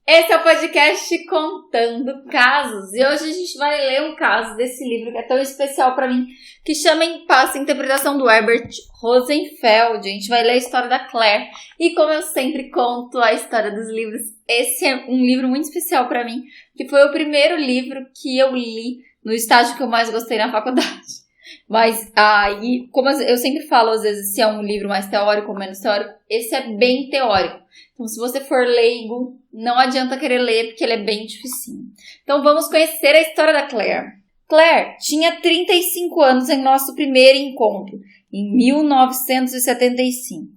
Esse é o podcast Contando Casos e hoje a gente vai ler um caso desse livro que é tão especial para mim, que chama Impasse, a interpretação do Herbert Rosenfeld. A gente vai ler a história da Claire e, como eu sempre conto a história dos livros, esse é um livro muito especial para mim, que foi o primeiro livro que eu li no estágio que eu mais gostei na faculdade. Mas aí, como eu sempre falo, às vezes, se é um livro mais teórico ou menos teórico, esse é bem teórico. Então, se você for leigo, não adianta querer ler, porque ele é bem dificinho. Então, vamos conhecer a história da Claire. Claire tinha 35 anos em nosso primeiro encontro, em 1975.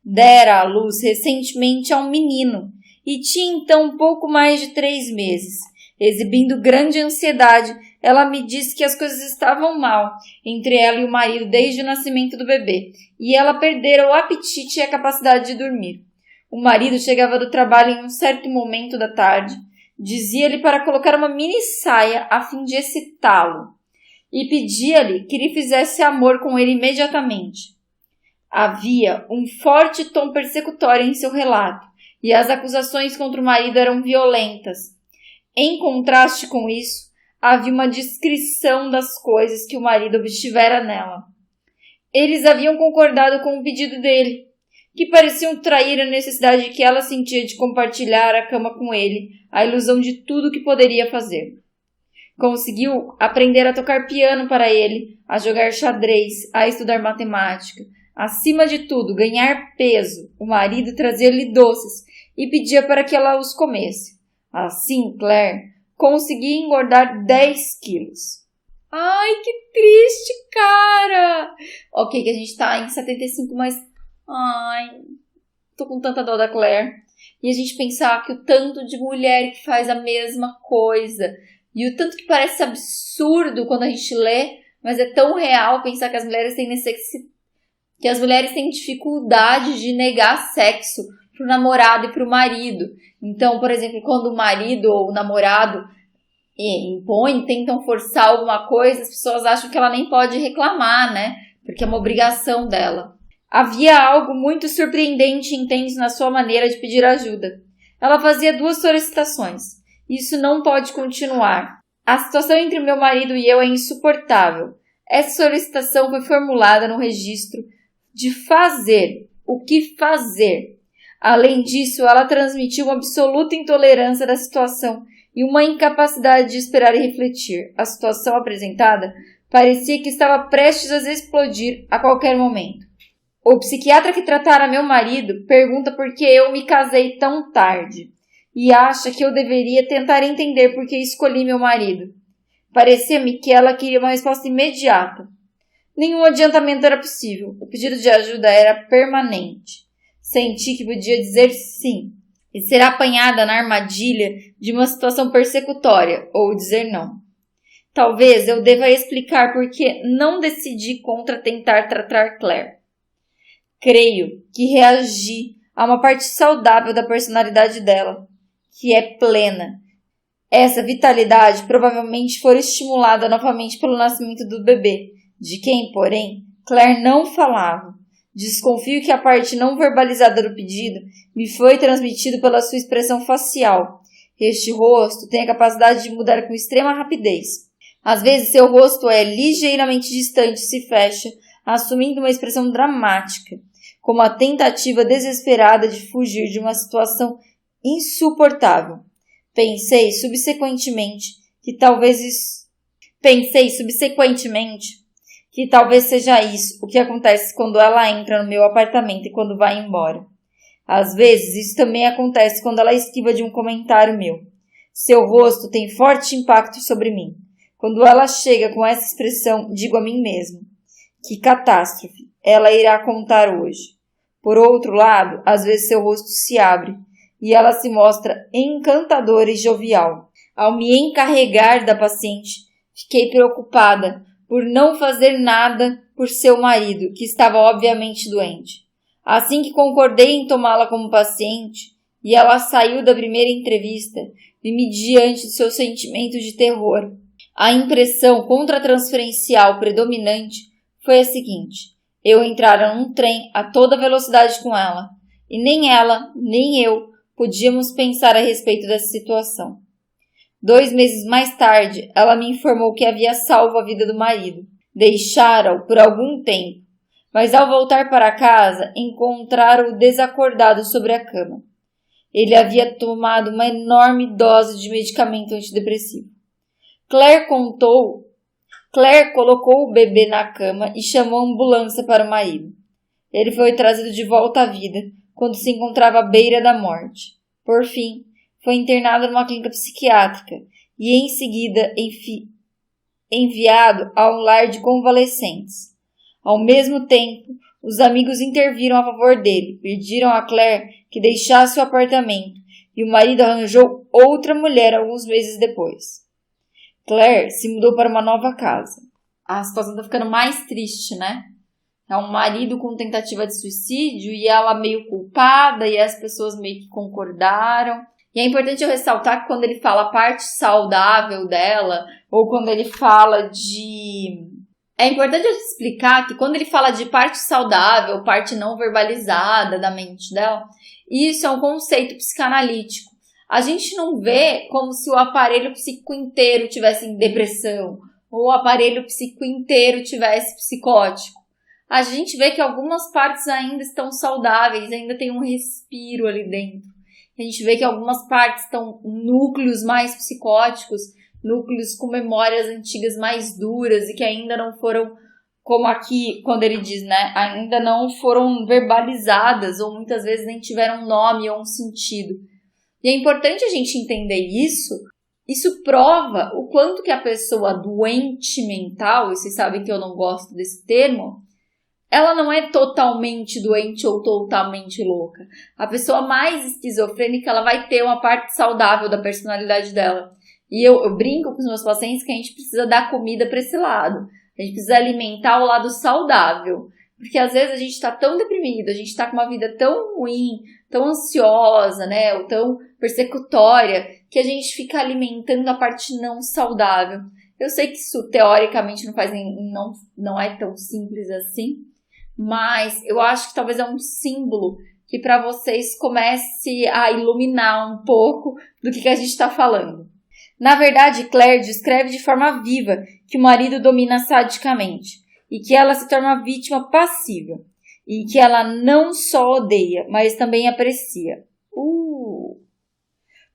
Dera à luz recentemente a um menino e tinha então um pouco mais de 3 meses. Exibindo grande ansiedade, ela me disse que as coisas estavam mal entre ela e o marido desde o nascimento do bebê, e ela perdera o apetite e a capacidade de dormir. O marido chegava do trabalho em um certo momento da tarde, dizia-lhe para colocar uma mini saia a fim de excitá-lo, e pedia-lhe que lhe fizesse amor com ele imediatamente. Havia um forte tom persecutório em seu relato, e as acusações contra o marido eram violentas. Em contraste com isso, havia uma descrição das coisas que o marido obstivera nela. Eles haviam concordado com o pedido dele, que pareciam trair a necessidade que ela sentia de compartilhar a cama com ele, a ilusão de tudo que poderia fazer. Conseguiu aprender a tocar piano para ele, a jogar xadrez, a estudar matemática. Acima de tudo, ganhar peso. O marido trazia-lhe doces e pedia para que ela os comesse. Assim, Claire conseguia engordar 10 quilos. Ai, que triste, cara! Ok, que a gente tá em 75, mas... Ai, tô com tanta dó da Claire. E a gente pensar que o tanto de mulher que faz a mesma coisa, e o tanto que parece absurdo quando a gente lê, mas é tão real pensar que as mulheres têm que as mulheres têm dificuldade de negar sexo pro namorado e pro marido. Então, por exemplo, quando o marido ou o namorado impõe, tentam forçar alguma coisa, as pessoas acham que ela nem pode reclamar, né? Porque é uma obrigação dela. Havia algo muito surpreendente e intenso na sua maneira de pedir ajuda. Ela fazia 2 solicitações. Isso não pode continuar. A situação entre meu marido e eu é insuportável. Essa solicitação foi formulada no registro de fazer. O que fazer? Além disso, ela transmitiu uma absoluta intolerância da situação e uma incapacidade de esperar e refletir. A situação apresentada parecia que estava prestes a explodir a qualquer momento. O psiquiatra que tratara meu marido pergunta por que eu me casei tão tarde e acha que eu deveria tentar entender por que escolhi meu marido. Parecia-me que ela queria uma resposta imediata. Nenhum adiantamento era possível. O pedido de ajuda era permanente. Senti que podia dizer sim e ser apanhada na armadilha de uma situação persecutória ou dizer não. Talvez eu deva explicar por que não decidi contra tentar tratar Claire. Creio que reagi a uma parte saudável da personalidade dela, que é plena. Essa vitalidade provavelmente foi estimulada novamente pelo nascimento do bebê, de quem, porém, Claire não falava. Desconfio que a parte não verbalizada do pedido me foi transmitida pela sua expressão facial. Este rosto tem a capacidade de mudar com extrema rapidez. Às vezes seu rosto é ligeiramente distante e se fecha, assumindo uma expressão dramática, como a tentativa desesperada de fugir de uma situação insuportável. Pensei subsequentemente que talvez seja isso o que acontece quando ela entra no meu apartamento e quando vai embora. Às vezes, isso também acontece quando ela esquiva de um comentário meu. Seu rosto tem forte impacto sobre mim. Quando ela chega com essa expressão, digo a mim mesmo: que catástrofe ela irá contar hoje. Por outro lado, às vezes seu rosto se abre e ela se mostra encantadora e jovial. Ao me encarregar da paciente, fiquei preocupada por não fazer nada por seu marido, que estava obviamente doente. Assim que concordei em tomá-la como paciente, e ela saiu da primeira entrevista, vi-me diante do seu sentimento de terror. A impressão contratransferencial predominante foi a seguinte: eu entrara num trem a toda velocidade com ela, e nem ela, nem eu podíamos pensar a respeito dessa situação. 2 meses mais tarde, ela me informou que havia salvo a vida do marido. Deixara-o por algum tempo, mas ao voltar para casa, encontraram-o desacordado sobre a cama. Ele havia tomado uma enorme dose de medicamento antidepressivo. Claire colocou o bebê na cama e chamou a ambulância para o marido. Ele foi trazido de volta à vida quando se encontrava à beira da morte. Por fim, foi internado numa clínica psiquiátrica e em seguida enviado a um lar de convalescentes. Ao mesmo tempo, os amigos interviram a favor dele, pediram a Claire que deixasse o apartamento e o marido arranjou outra mulher alguns meses depois. Claire se mudou para uma nova casa. A situação está ficando mais triste, né? É um marido com tentativa de suicídio e ela meio culpada e as pessoas meio que concordaram. E é importante eu ressaltar que quando ele fala a parte saudável dela, ou quando ele fala de... É importante eu explicar que quando ele fala de parte saudável, parte não verbalizada da mente dela, isso é um conceito psicanalítico. A gente não vê como se o aparelho psíquico inteiro tivesse em depressão, ou o aparelho psíquico inteiro tivesse psicótico. A gente vê que algumas partes ainda estão saudáveis, ainda tem um respiro ali dentro. A gente vê que algumas partes estão núcleos mais psicóticos, núcleos com memórias antigas mais duras e que ainda não foram, como aqui quando ele diz, né, ainda não foram verbalizadas ou muitas vezes nem tiveram um nome ou um sentido. E é importante a gente entender isso. Isso prova o quanto que a pessoa doente mental, e vocês sabem que eu não gosto desse termo, ela não é totalmente doente ou totalmente louca. A pessoa mais esquizofrênica, ela vai ter uma parte saudável da personalidade dela. E eu brinco com os meus pacientes que a gente precisa dar comida para esse lado. A gente precisa alimentar o lado saudável. Porque às vezes a gente está tão deprimido, a gente está com uma vida tão ruim, tão ansiosa, né, ou tão persecutória, que a gente fica alimentando a parte não saudável. Eu sei que isso teoricamente não é tão simples assim, mas eu acho que talvez é um símbolo que para vocês comece a iluminar um pouco do que a gente está falando. Na verdade, Claire descreve de forma viva que o marido domina sadicamente e que ela se torna uma vítima passiva e que ela não só odeia, mas também aprecia.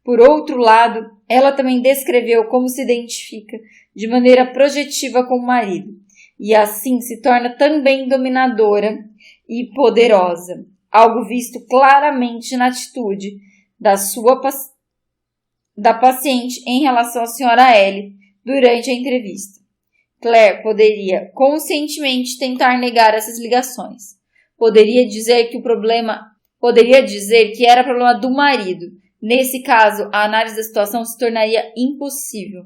Por outro lado, ela também descreveu como se identifica de maneira projetiva com o marido e assim se torna também dominadora e poderosa, algo visto claramente na atitude da paciente em relação à senhora Ellie durante a entrevista. Claire poderia conscientemente tentar negar essas ligações. Poderia dizer que era problema do marido. Nesse caso, a análise da situação se tornaria impossível.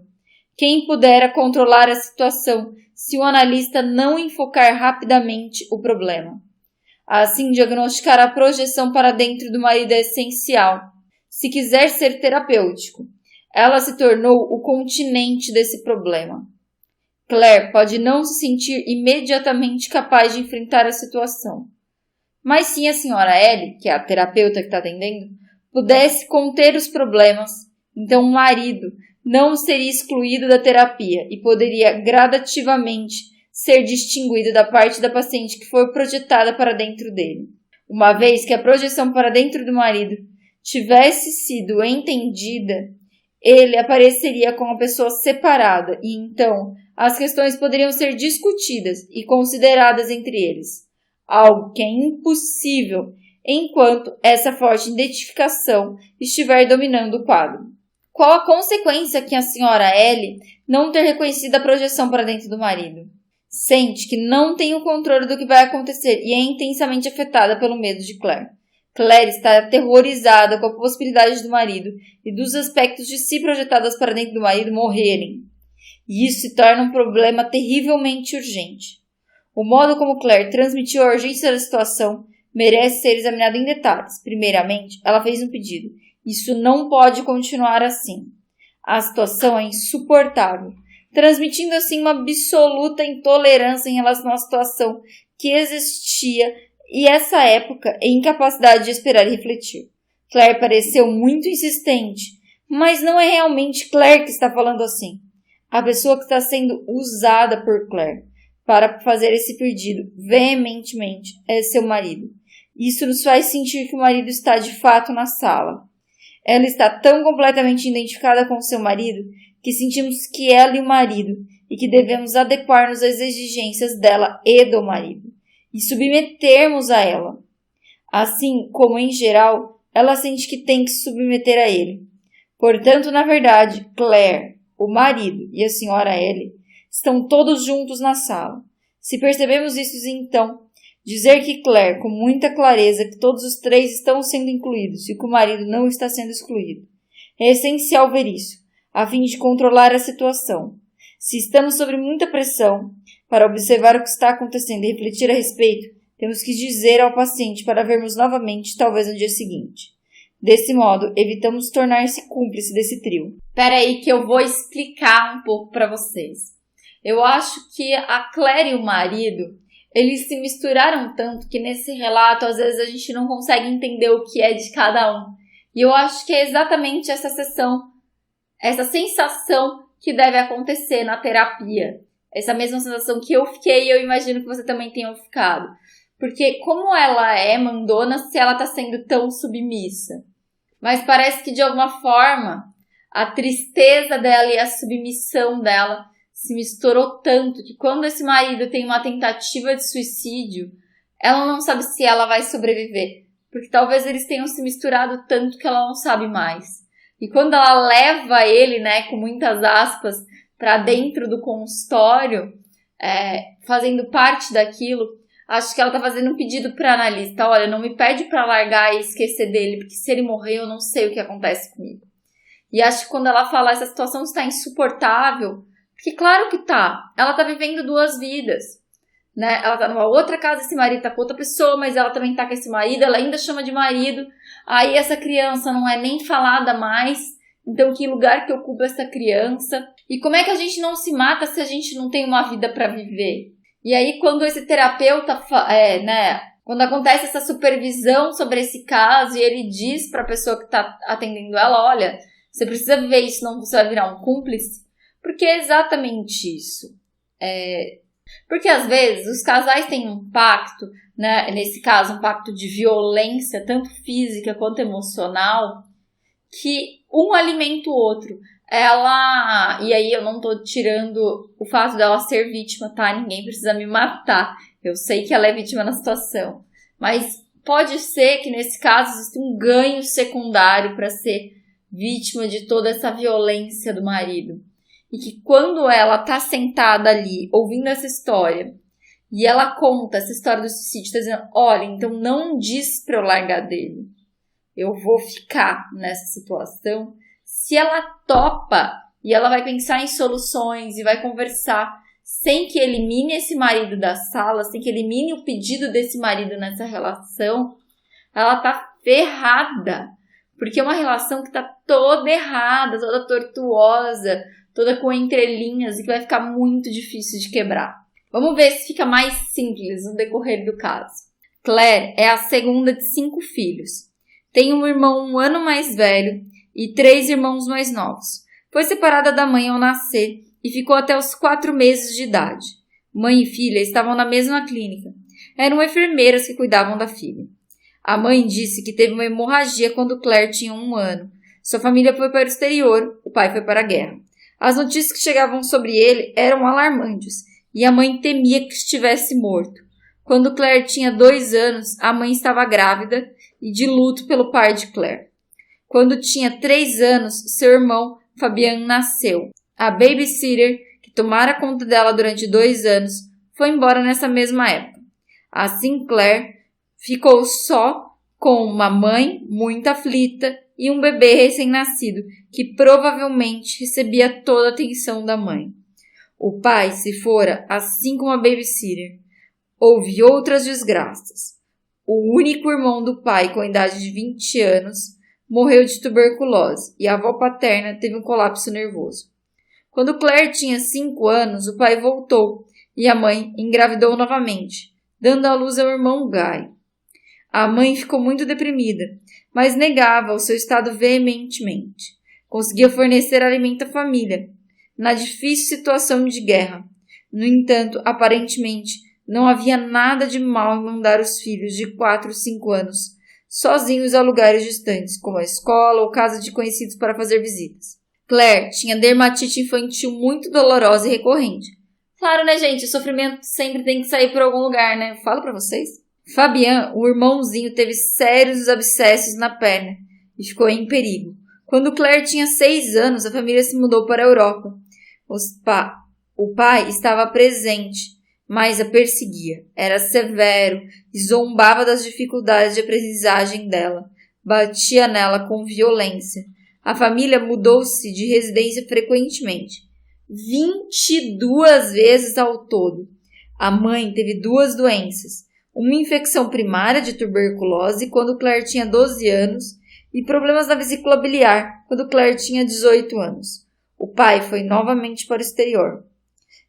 Quem pudera controlar a situação se o analista não enfocar rapidamente o problema? Assim, diagnosticar a projeção para dentro do marido é essencial. Se quiser ser terapêutico, ela se tornou o continente desse problema. Claire pode não se sentir imediatamente capaz de enfrentar a situação. Mas se a senhora Ellie, que é a terapeuta que está atendendo, pudesse conter os problemas, então o marido não seria excluído da terapia e poderia gradativamente ser distinguido da parte da paciente que foi projetada para dentro dele. Uma vez que a projeção para dentro do marido tivesse sido entendida, ele apareceria como uma pessoa separada e então as questões poderiam ser discutidas e consideradas entre eles, algo que é impossível enquanto essa forte identificação estiver dominando o quadro. Qual a consequência que a senhora Ellie não ter reconhecido a projeção para dentro do marido? Sente que não tem o controle do que vai acontecer e é intensamente afetada pelo medo de Claire. Claire está aterrorizada com a possibilidade do marido e dos aspectos de si projetados para dentro do marido morrerem. E isso se torna um problema terrivelmente urgente. O modo como Claire transmitiu a urgência da situação merece ser examinado em detalhes. Primeiramente, ela fez um pedido. Isso não pode continuar assim. A situação é insuportável, transmitindo assim uma absoluta intolerância em relação à situação que existia e essa época é incapacidade de esperar e refletir. Claire pareceu muito insistente, mas não é realmente Claire que está falando assim. A pessoa que está sendo usada por Claire para fazer esse pedido veementemente é seu marido. Isso nos faz sentir que o marido está de fato na sala. Ela está tão completamente identificada com seu marido que sentimos que ela e o marido e que devemos adequar-nos às exigências dela e do marido e submetermos a ela. Assim como, em geral, ela sente que tem que se submeter a ele. Portanto, na verdade, Claire, o marido e a senhora Ellie estão todos juntos na sala. Se percebemos isso, então, dizer que Claire, com muita clareza, que todos os três estão sendo incluídos e que o marido não está sendo excluído. É essencial ver isso, a fim de controlar a situação. Se estamos sob muita pressão para observar o que está acontecendo e refletir a respeito, temos que dizer ao paciente para vermos novamente, talvez no dia seguinte. Desse modo, evitamos tornar-se cúmplice desse trio. Espera aí que eu vou explicar um pouco para vocês. Eu acho que a Claire e o marido, eles se misturaram tanto que nesse relato, às vezes, a gente não consegue entender o que é de cada um. E eu acho que é exatamente essa sensação que deve acontecer na terapia. Essa mesma sensação que eu fiquei, eu imagino que você também tenha ficado. Porque como ela é mandona se ela está sendo tão submissa? Mas parece que de alguma forma a tristeza dela e a submissão dela se misturou tanto que quando esse marido tem uma tentativa de suicídio, ela não sabe se ela vai sobreviver. Porque talvez eles tenham se misturado tanto que ela não sabe mais. E quando ela leva ele, com muitas aspas, para dentro do consultório, fazendo parte daquilo, acho que ela tá fazendo um pedido para analista. Olha, não me pede para largar e esquecer dele, porque se ele morrer eu não sei o que acontece comigo. E acho que quando ela fala essa situação está insuportável, porque claro que tá, ela tá vivendo duas vidas, né? Ela tá numa outra casa, esse marido tá com outra pessoa, mas ela também tá com esse marido, ela ainda chama de marido. Aí essa criança não é nem falada mais, então que lugar que ocupa essa criança? E como é que a gente não se mata se a gente não tem uma vida para viver? E aí quando esse terapeuta, quando acontece essa supervisão sobre esse caso e ele diz para a pessoa que está atendendo ela, olha, você precisa viver isso, senão você vai virar um cúmplice. Porque é exatamente isso. Porque às vezes os casais têm um pacto, né? Nesse caso um pacto de violência, tanto física quanto emocional, que um alimenta o outro. E aí eu não tô tirando o fato dela ser vítima, tá? Ninguém precisa me matar. Eu sei que ela é vítima na situação. Mas pode ser que nesse caso exista um ganho secundário para ser vítima de toda essa violência do marido. E que quando ela tá sentada ali, ouvindo essa história, e ela conta essa história do suicídio, tá dizendo, olha, então não diz pra eu largar dele. Eu vou ficar nessa situação. Se ela topa e ela vai pensar em soluções e vai conversar sem que elimine esse marido da sala, sem que elimine o pedido desse marido nessa relação, ela tá ferrada. Porque é uma relação que tá toda errada, toda tortuosa, toda com entrelinhas e que vai ficar muito difícil de quebrar. Vamos ver se fica mais simples no decorrer do caso. Claire é a segunda de 5 filhos. Tem um irmão 1 ano mais velho e 3 irmãos mais novos. Foi separada da mãe ao nascer e ficou até os 4 meses de idade. Mãe e filha estavam na mesma clínica. Eram enfermeiras que cuidavam da filha. A mãe disse que teve uma hemorragia quando Claire tinha 1 ano. Sua família foi para o exterior, o pai foi para a guerra. As notícias que chegavam sobre ele eram alarmantes e a mãe temia que estivesse morto. Quando Claire tinha 2 anos, a mãe estava grávida e de luto pelo pai de Claire. Quando tinha 3 anos, seu irmão, Fabian, nasceu. A babysitter, que tomara conta dela durante 2 anos, foi embora nessa mesma época. Assim, Claire ficou só com uma mãe muito aflita e um bebê recém-nascido, que provavelmente recebia toda a atenção da mãe. O pai se fora assim como a babysitter. Houve outras desgraças. O único irmão do pai, com a idade de 20 anos, morreu de tuberculose e a avó paterna teve um colapso nervoso. Quando Claire tinha 5 anos, o pai voltou e a mãe engravidou novamente, dando à luz ao irmão Guy. A mãe ficou muito deprimida, mas negava o seu estado veementemente. Conseguia fornecer alimento à família, na difícil situação de guerra. No entanto, aparentemente, não havia nada de mal em mandar os filhos de 4 ou 5 anos sozinhos a lugares distantes, como a escola ou casa de conhecidos para fazer visitas. Claire tinha dermatite infantil muito dolorosa e recorrente. Claro, né, gente? O sofrimento sempre tem que sair por algum lugar, né? Falo pra vocês. Fabian, o irmãozinho, teve sérios abscessos na perna e ficou em perigo. Quando Claire tinha 6 anos, a família se mudou para a Europa. O pai estava presente, mas a perseguia. Era severo e zombava das dificuldades de aprendizagem dela. Batia nela com violência. A família mudou-se de residência frequentemente. 22 vezes ao todo. A mãe teve 2 doenças. Uma infecção primária de tuberculose quando Claire tinha 12 anos e problemas na vesícula biliar quando Claire tinha 18 anos. O pai foi novamente para o exterior.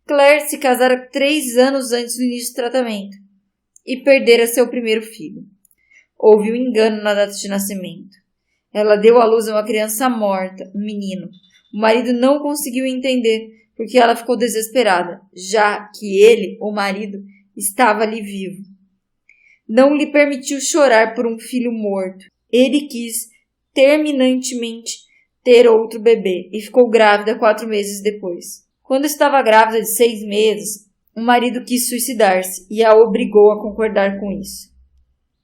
Claire se casara 3 anos antes do início do tratamento e perdera seu primeiro filho. Houve um engano na data de nascimento. Ela deu à luz a uma criança morta, um menino. O marido não conseguiu entender porque ela ficou desesperada, já que ele, o marido, estava ali vivo. Não lhe permitiu chorar por um filho morto. Ele quis terminantemente ter outro bebê e ficou grávida 4 meses depois. Quando estava grávida de 6 meses, o marido quis suicidar-se e a obrigou a concordar com isso.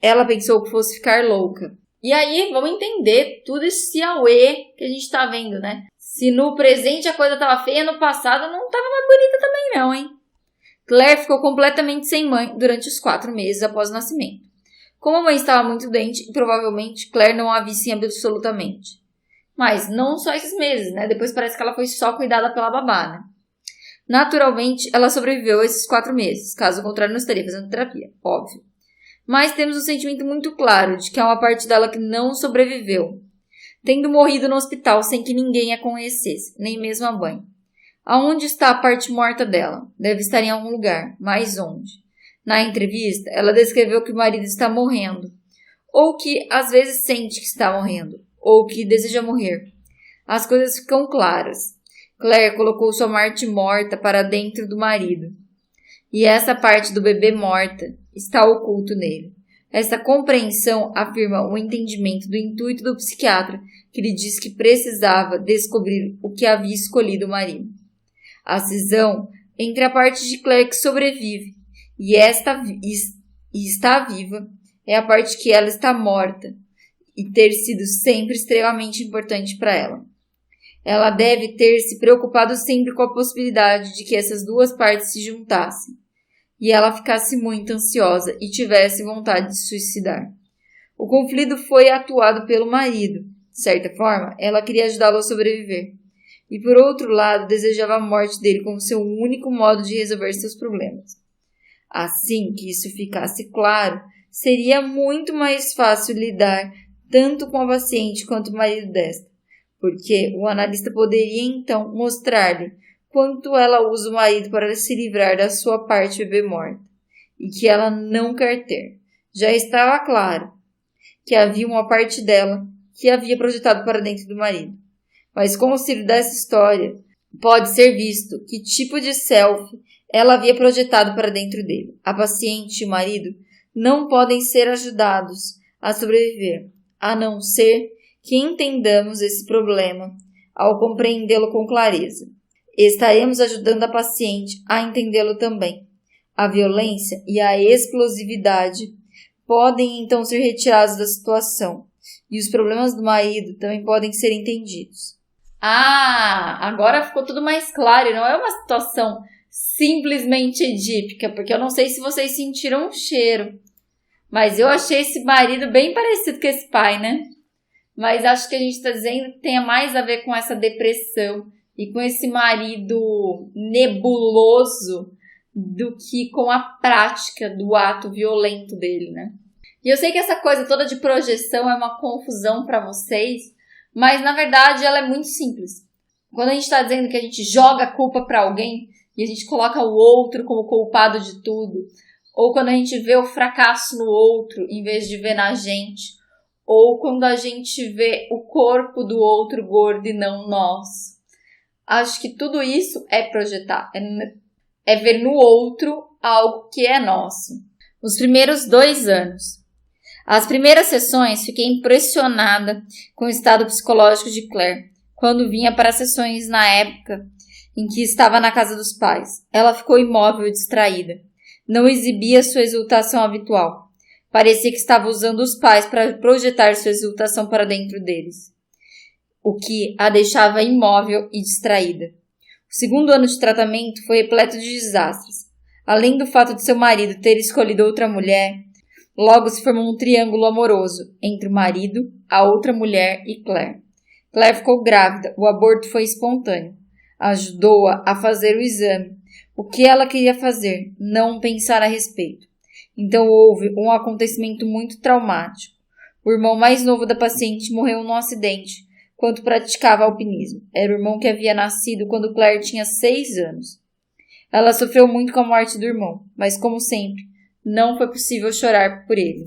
Ela pensou que fosse ficar louca. E aí, vamos entender tudo esse auê que a gente tá vendo, né? Se no presente a coisa tava feia, no passado não tava mais bonita também não, hein? Claire ficou completamente sem mãe durante os 4 meses após o nascimento. Como a mãe estava muito doente, provavelmente Claire não a visse absolutamente. Mas não só esses meses, né? Depois parece que ela foi só cuidada pela babá, né? Naturalmente, ela sobreviveu a esses 4 meses. Caso contrário, não estaria fazendo terapia, óbvio. Mas temos um sentimento muito claro de que há uma parte dela que não sobreviveu, tendo morrido no hospital sem que ninguém a conhecesse, nem mesmo a mãe. Aonde está a parte morta dela? Deve estar em algum lugar, mas onde? Na entrevista, ela descreveu que o marido está morrendo, ou que às vezes sente que está morrendo, ou que deseja morrer. As coisas ficam claras. Claire colocou sua parte morta para dentro do marido. E essa parte do bebê morta está oculto nele. Essa compreensão afirma o entendimento do intuito do psiquiatra que lhe disse que precisava descobrir o que havia escolhido o marido. A cisão entre a parte de Claire que sobrevive e está viva é a parte que ela está morta e ter sido sempre extremamente importante para ela. Ela deve ter se preocupado sempre com a possibilidade de que essas 2 partes se juntassem e ela ficasse muito ansiosa e tivesse vontade de se suicidar. O conflito foi atuado pelo marido. De certa forma, ela queria ajudá-lo a sobreviver. E por outro lado, desejava a morte dele como seu único modo de resolver seus problemas. Assim que isso ficasse claro, seria muito mais fácil lidar tanto com a paciente quanto o marido desta, porque o analista poderia então mostrar-lhe quanto ela usa o marido para se livrar da sua parte bebê morta, e que ela não quer ter. Já estava claro que havia uma parte dela que havia projetado para dentro do marido. Mas com o auxílio dessa história, pode ser visto que tipo de self ela havia projetado para dentro dele. A paciente e o marido não podem ser ajudados a sobreviver, a não ser que entendamos esse problema ao compreendê-lo com clareza. Estaremos ajudando a paciente a entendê-lo também. A violência e a explosividade podem então ser retirados da situação e os problemas do marido também podem ser entendidos. Agora ficou tudo mais claro. Não é uma situação simplesmente edípica, porque eu não sei se vocês sentiram um cheiro, mas eu achei esse marido bem parecido com esse pai, né? Mas acho que a gente está dizendo que tem mais a ver com essa depressão e com esse marido nebuloso do que com a prática do ato violento dele, né? E eu sei que essa coisa toda de projeção é uma confusão para vocês, mas na verdade ela é muito simples. Quando a gente está dizendo que a gente joga a culpa para alguém e a gente coloca o outro como culpado de tudo, ou quando a gente vê o fracasso no outro em vez de ver na gente, ou quando a gente vê o corpo do outro gordo e não nós. Acho que tudo isso é projetar, é ver no outro algo que é nosso. Os primeiros 2 anos. As primeiras sessões fiquei impressionada com o estado psicológico de Claire, quando vinha para as sessões na época em que estava na casa dos pais. Ela ficou imóvel e distraída. Não exibia sua exultação habitual. Parecia que estava usando os pais para projetar sua exultação para dentro deles, o que a deixava imóvel e distraída. O segundo ano de tratamento foi repleto de desastres. Além do fato de seu marido ter escolhido outra mulher, logo se formou um triângulo amoroso entre o marido, a outra mulher e Claire. Claire ficou grávida, o aborto foi espontâneo. Ajudou-a a fazer o exame. O que ela queria fazer? Não pensar a respeito. Então houve um acontecimento muito traumático. O irmão mais novo da paciente morreu num acidente quando praticava alpinismo. Era o irmão que havia nascido quando Claire tinha 6 anos. Ela sofreu muito com a morte do irmão, mas como sempre, não foi possível chorar por ele.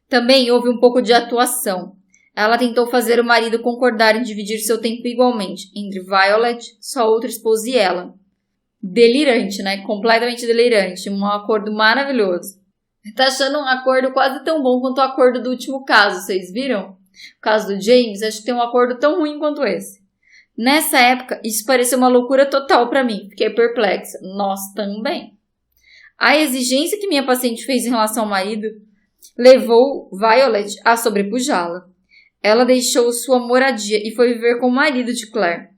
Também houve um pouco de atuação. Ela tentou fazer o marido concordar em dividir seu tempo igualmente entre Violet, sua outra esposa e ela. Delirante, né? Completamente delirante. Um acordo maravilhoso. Tá achando um acordo quase tão bom quanto o acordo do último caso, vocês viram? O caso do James, acho que tem um acordo tão ruim quanto esse. Nessa época, isso pareceu uma loucura total pra mim. Fiquei perplexa. Nós também. A exigência que minha paciente fez em relação ao marido levou Violet a sobrepujá-la. Ela deixou sua moradia e foi viver com o marido de Claire.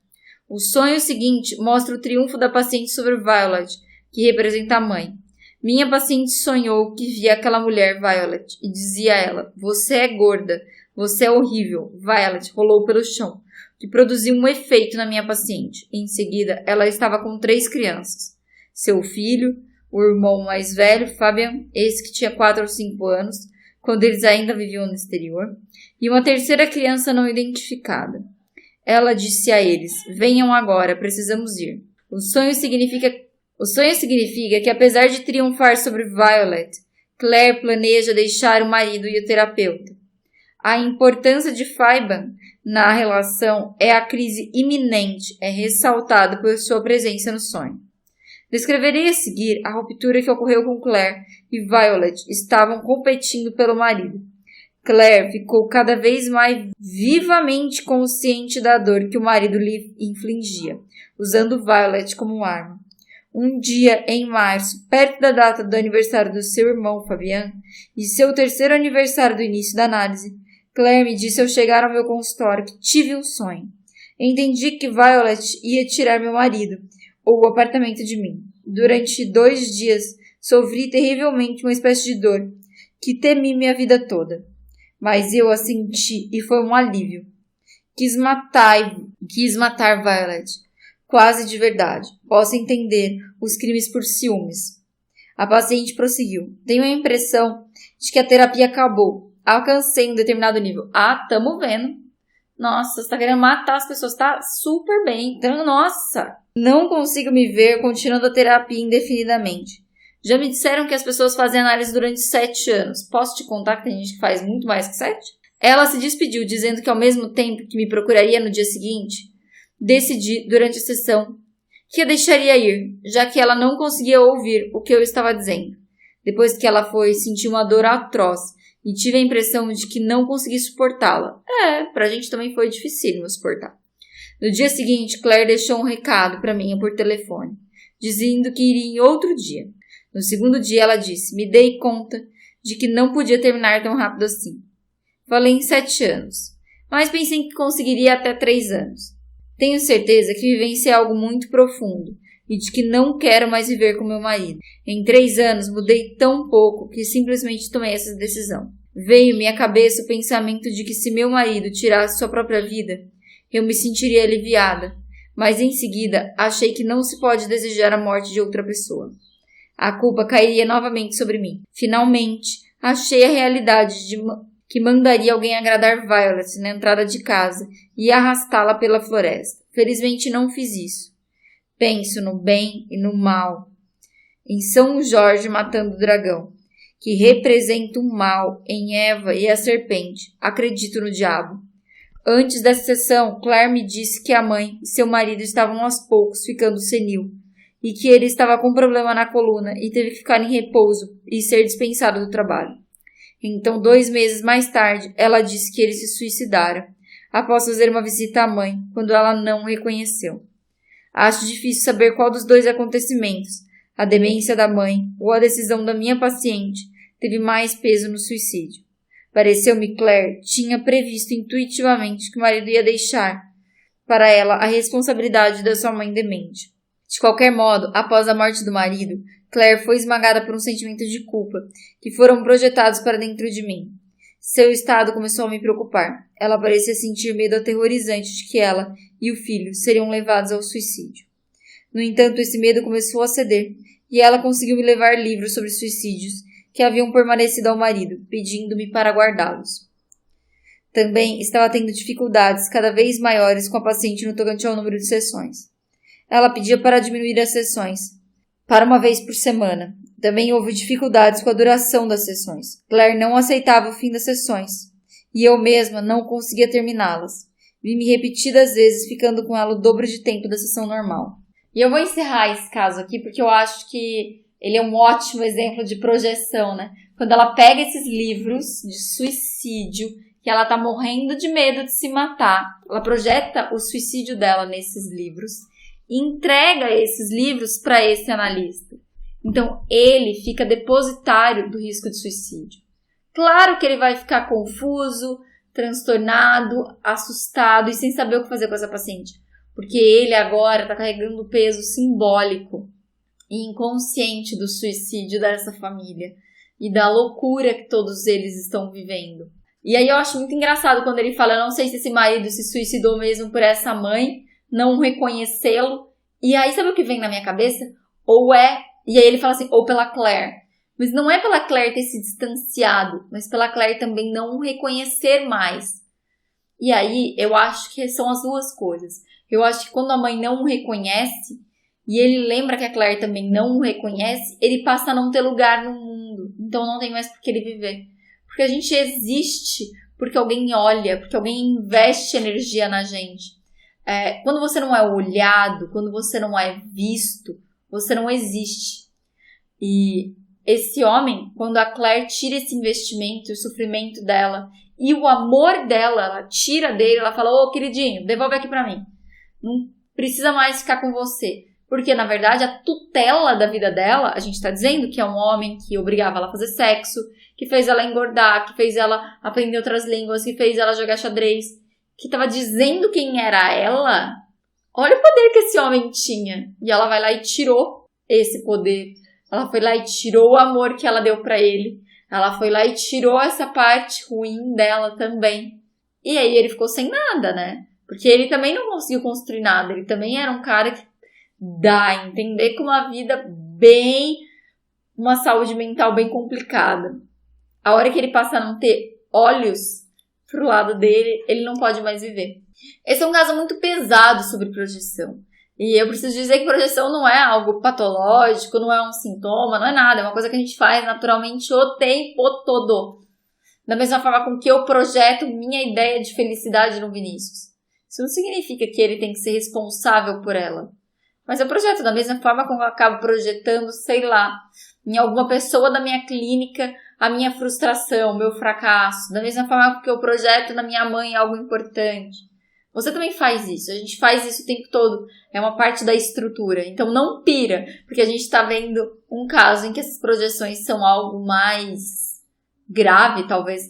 O sonho seguinte mostra o triunfo da paciente sobre Violet, que representa a mãe. Minha paciente sonhou que via aquela mulher, Violet, e dizia a ela: "Você é gorda, você é horrível." Violet rolou pelo chão, que produziu um efeito na minha paciente. Em seguida, ela estava com 3 crianças. Seu filho, o irmão mais velho, Fabian, esse que tinha 4 ou 5 anos, quando eles ainda viviam no exterior, e uma terceira criança não identificada. Ela disse a eles: "Venham agora, precisamos ir." O sonho significa que, apesar de triunfar sobre Violet, Claire planeja deixar o marido e o terapeuta. A importância de Fabian na relação é a crise iminente, é ressaltado por sua presença no sonho. Descreverei a seguir a ruptura que ocorreu com Claire e Violet estavam competindo pelo marido. Claire ficou cada vez mais vivamente consciente da dor que o marido lhe infligia, usando Violet como arma. Um dia, em março, perto da data do aniversário do seu irmão Fabian e seu 3º aniversário do início da análise, Claire me disse ao chegar ao meu consultório que tive um sonho. Entendi que Violet ia tirar meu marido ou o apartamento de mim. Durante 2 dias, sofri terrivelmente uma espécie de dor que temi minha vida toda. Mas eu a senti e foi um alívio. Quis matar Violet, quase de verdade. Posso entender os crimes por ciúmes. A paciente prosseguiu. Tenho a impressão de que a terapia acabou. Alcancei um determinado nível. Ah, tamo vendo. Nossa, você tá querendo matar as pessoas. Tá super bem. Então, nossa. Não consigo me ver continuando a terapia indefinidamente. Já me disseram que as pessoas fazem análise durante 7 anos. Posso te contar que tem gente que faz muito mais que 7? Ela se despediu, dizendo que ao mesmo tempo que me procuraria no dia seguinte, decidi, durante a sessão, que a deixaria ir, já que ela não conseguia ouvir o que eu estava dizendo. Depois que ela foi, senti uma dor atroz e tive a impressão de que não consegui suportá-la. Pra gente também foi dificílimo suportar. No dia seguinte, Claire deixou um recado para mim por telefone, dizendo que iria em outro dia. No segundo dia, ela disse: "Me dei conta de que não podia terminar tão rápido assim. Falei em 7 anos, mas pensei que conseguiria até 3 anos. Tenho certeza que vivenciei algo muito profundo e de que não quero mais viver com meu marido. Em 3 anos, mudei tão pouco que simplesmente tomei essa decisão. Veio-me à cabeça o pensamento de que se meu marido tirasse sua própria vida, eu me sentiria aliviada, mas em seguida achei que não se pode desejar a morte de outra pessoa. A culpa cairia novamente sobre mim. Finalmente, achei a realidade que mandaria alguém agradar Violet na entrada de casa e arrastá-la pela floresta. Felizmente não fiz isso. Penso no bem e no mal. em São Jorge matando o dragão, que representa o mal em Eva e a serpente. Acredito no diabo. Antes dessa sessão, Claire me disse que a mãe e seu marido estavam aos poucos ficando senil e que ele estava com problema na coluna e teve que ficar em repouso e ser dispensado do trabalho. Então, 2 meses mais tarde, ela disse que ele se suicidara após fazer uma visita à mãe, quando ela não o reconheceu. Acho difícil saber qual dos 2 acontecimentos, a demência da mãe ou a decisão da minha paciente, teve mais peso no suicídio. Pareceu-me Claire tinha previsto intuitivamente que o marido ia deixar para ela a responsabilidade da sua mãe demente. De qualquer modo, após a morte do marido, Claire foi esmagada por um sentimento de culpa que foram projetados para dentro de mim. Seu estado começou a me preocupar. Ela parecia sentir medo aterrorizante de que ela e o filho seriam levados ao suicídio. No entanto, esse medo começou a ceder e ela conseguiu me levar livros sobre suicídios que haviam permanecido ao marido, pedindo-me para guardá-los. Também estava tendo dificuldades cada vez maiores com a paciente no tocante ao número de sessões. Ela pedia para diminuir as sessões, para 1 vez por semana. Também houve dificuldades com a duração das sessões. Claire não aceitava o fim das sessões, e eu mesma não conseguia terminá-las. Vi-me repetidas vezes ficando com ela o dobro de tempo da sessão normal. E eu vou encerrar esse caso aqui porque eu acho que ele é um ótimo exemplo de projeção, né? Quando ela pega esses livros de suicídio, que ela tá morrendo de medo de se matar, ela projeta o suicídio dela nesses livros e entrega esses livros para esse analista. Então, ele fica depositário do risco de suicídio. Claro que ele vai ficar confuso, transtornado, assustado e sem saber o que fazer com essa paciente, porque ele agora está carregando o peso simbólico e inconsciente do suicídio dessa família e da loucura que todos eles estão vivendo. E aí eu acho muito engraçado quando ele fala, eu não sei se esse marido se suicidou mesmo por essa mãe, não reconhecê-lo. E aí sabe o que vem na minha cabeça? E aí ele fala assim, ou pela Claire. Mas não é pela Claire ter se distanciado, mas pela Claire também não o reconhecer mais. E aí eu acho que são as 2 coisas. Eu acho que quando a mãe não o reconhece, e ele lembra que a Claire também não o reconhece, ele passa a não ter lugar no mundo. Então não tem mais por que ele viver. Porque a gente existe porque alguém olha, porque alguém investe energia na gente. Quando você não é olhado, quando você não é visto, você não existe. E esse homem, quando a Claire tira esse investimento, o sofrimento dela e o amor dela, ela tira dele, ela fala, ô queridinho, devolve aqui pra mim. Não precisa mais ficar com você. Porque, na verdade, a tutela da vida dela, a gente está dizendo que é um homem que obrigava ela a fazer sexo, que fez ela engordar, que fez ela aprender outras línguas, que fez ela jogar xadrez, que estava dizendo quem era ela. Olha o poder que esse homem tinha. E ela vai lá e tirou esse poder. Ela foi lá e tirou o amor que ela deu para ele. Ela foi lá e tirou essa parte ruim dela também. E aí ele ficou sem nada, né? Porque ele também não conseguiu construir nada. Ele também era um cara que dá a entender com uma vida uma saúde mental bem complicada. A hora que ele passa a não ter olhos pro lado dele, ele não pode mais viver. Esse é um caso muito pesado sobre projeção. E eu preciso dizer que projeção não é algo patológico, não é um sintoma, não é nada. É uma coisa que a gente faz naturalmente o tempo todo. Da mesma forma com que eu projeto minha ideia de felicidade no Vinícius. Isso não significa que ele tem que ser responsável por ela. Mas eu projeto da mesma forma como eu acabo projetando, sei lá, em alguma pessoa da minha clínica, a minha frustração, o meu fracasso. Da mesma forma que eu projeto na minha mãe algo importante. Você também faz isso. A gente faz isso o tempo todo. É uma parte da estrutura. Então não pira, porque a gente está vendo um caso em que essas projeções são algo mais grave, talvez.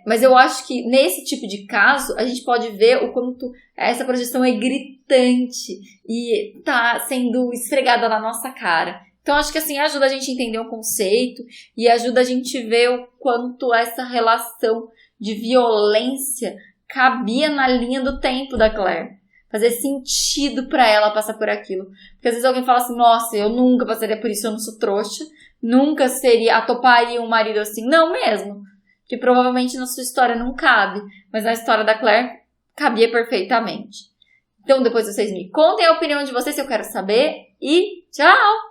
Mas eu acho que nesse tipo de caso, a gente pode ver o quanto essa projeção é gritante e tá sendo esfregada na nossa cara. Então, acho que assim, ajuda a gente a entender o conceito e ajuda a gente ver o quanto essa relação de violência cabia na linha do tempo da Claire. Fazer sentido pra ela passar por aquilo. Porque às vezes alguém fala assim, nossa, eu nunca passaria por isso, eu não sou trouxa. Nunca toparia um marido assim. Não mesmo. Que provavelmente na sua história não cabe. Mas na história da Claire, cabia perfeitamente. Então depois vocês me contem a opinião de vocês, se eu quero saber. E tchau!